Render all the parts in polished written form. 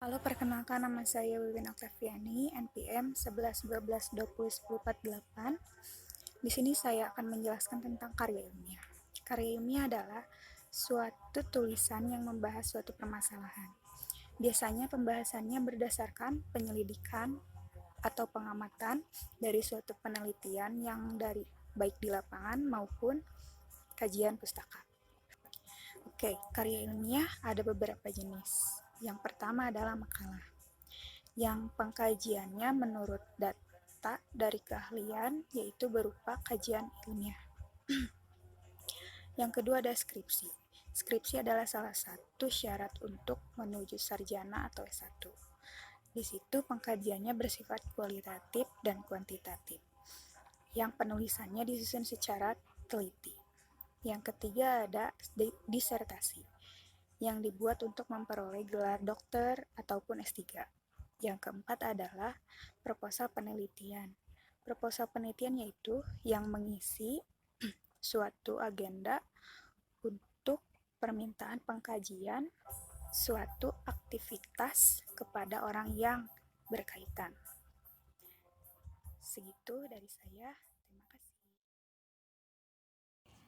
Halo, perkenalkan nama saya Wiwin Oktaviani, NPM 1112201048. Di sini saya akan menjelaskan tentang karya ilmiah. Karya ilmiah adalah suatu tulisan yang membahas suatu permasalahan. Biasanya pembahasannya berdasarkan penyelidikan atau pengamatan dari suatu penelitian yang baik di lapangan maupun kajian pustaka. Oke, karya ilmiah ada beberapa jenis. Yang pertama adalah makalah, yang pengkajiannya menurut data dari keahlian, yaitu berupa kajian ilmiah. Yang kedua ada skripsi. Skripsi adalah salah satu syarat untuk menuju sarjana atau S1. Di situ pengkajiannya bersifat kualitatif dan kuantitatif, yang penulisannya disusun secara teliti. Yang ketiga ada disertasi, yang dibuat untuk memperoleh gelar dokter ataupun S3. Yang keempat adalah proposal penelitian. Proposal penelitian yaitu yang mengisi suatu agenda untuk permintaan pengkajian suatu aktivitas kepada orang yang berkaitan. Segitu dari saya. Terima kasih.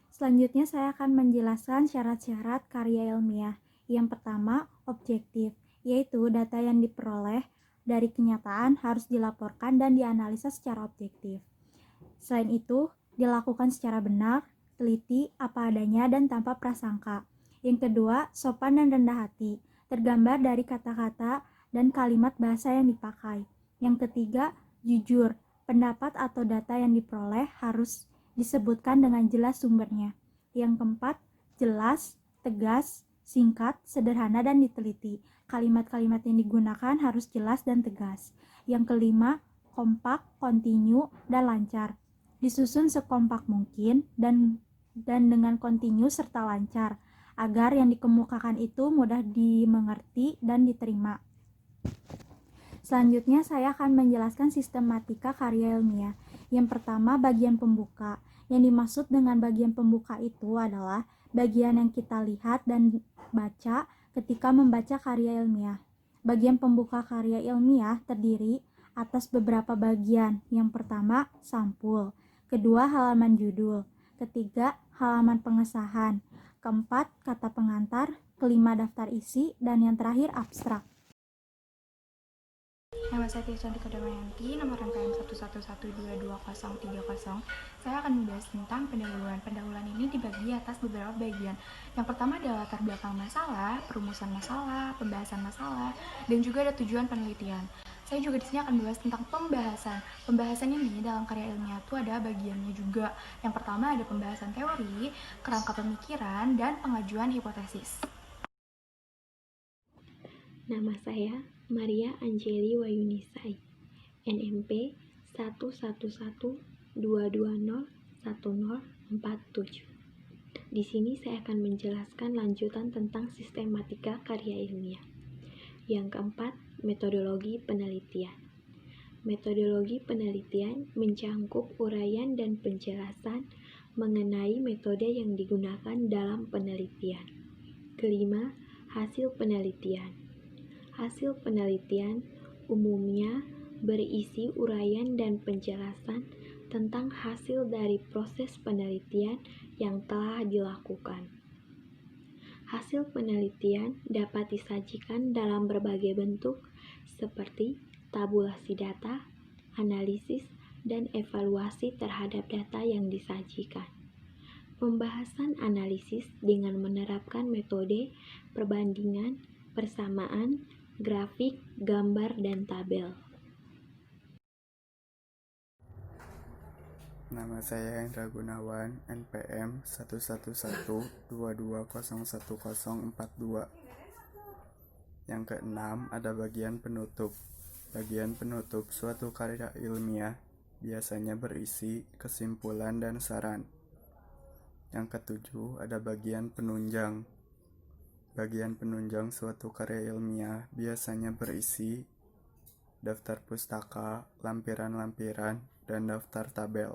Selanjutnya saya akan menjelaskan syarat-syarat karya ilmiah. Yang pertama, objektif, yaitu data yang diperoleh dari kenyataan harus dilaporkan dan dianalisa secara objektif. Selain itu, dilakukan secara benar, teliti, apa adanya, dan tanpa prasangka. Yang kedua, sopan dan rendah hati, tergambar dari kata-kata dan kalimat bahasa yang dipakai. Yang ketiga, jujur, pendapat atau data yang diperoleh harus disebutkan dengan jelas sumbernya. Yang keempat, jelas, tegas, singkat, sederhana, dan diteliti. Kalimat-kalimat yang digunakan harus jelas dan tegas. Yang kelima, kompak, kontinu, dan lancar. Disusun sekompak mungkin dan dengan kontinu serta lancar, agar yang dikemukakan itu mudah dimengerti dan diterima. Selanjutnya saya akan menjelaskan sistematika karya ilmiah. Yang pertama, bagian pembuka. Yang dimaksud dengan bagian pembuka itu adalah bagian yang kita lihat dan baca ketika membaca karya ilmiah. Bagian pembuka karya ilmiah terdiri atas beberapa bagian. Yang pertama, sampul. Kedua, halaman judul. Ketiga, halaman pengesahan. Keempat, kata pengantar. Kelima, daftar isi. Dan yang terakhir, abstrak. Nama saya Tiaswanti Damayanti, nomor rangkaian 111222030. Saya akan membahas tentang pendahuluan. Pendahuluan ini dibagi atas beberapa bagian. Yang pertama adalah latar belakang masalah, perumusan masalah, pembahasan masalah, dan juga ada tujuan penelitian. Saya juga di sini akan membahas tentang pembahasan. Pembahasan ini dalam karya ilmiah itu ada bagiannya juga. Yang pertama ada pembahasan teori, kerangka pemikiran, dan pengajuan hipotesis. Nama saya Maria Angeli Wayunisai, NMP 11122011047. Di sini saya akan menjelaskan lanjutan tentang sistematika karya ilmiah. Yang keempat, metodologi penelitian. Metodologi penelitian mencangkup uraian dan penjelasan mengenai metode yang digunakan dalam penelitian. Kelima, hasil penelitian. Hasil penelitian umumnya berisi uraian dan penjelasan tentang hasil dari proses penelitian yang telah dilakukan. Hasil penelitian dapat disajikan dalam berbagai bentuk seperti tabulasi data, analisis, dan evaluasi terhadap data yang disajikan. Pembahasan analisis dengan menerapkan metode perbandingan, persamaan, grafik, gambar, dan tabel. Nama saya Hendra Gunawan, NPM 11122201042. Yang keenam ada bagian penutup. Bagian penutup suatu karya ilmiah biasanya berisi kesimpulan dan saran. Yang ketujuh ada bagian penunjang. Bagian penunjang suatu karya ilmiah biasanya berisi daftar pustaka, lampiran-lampiran, dan daftar tabel.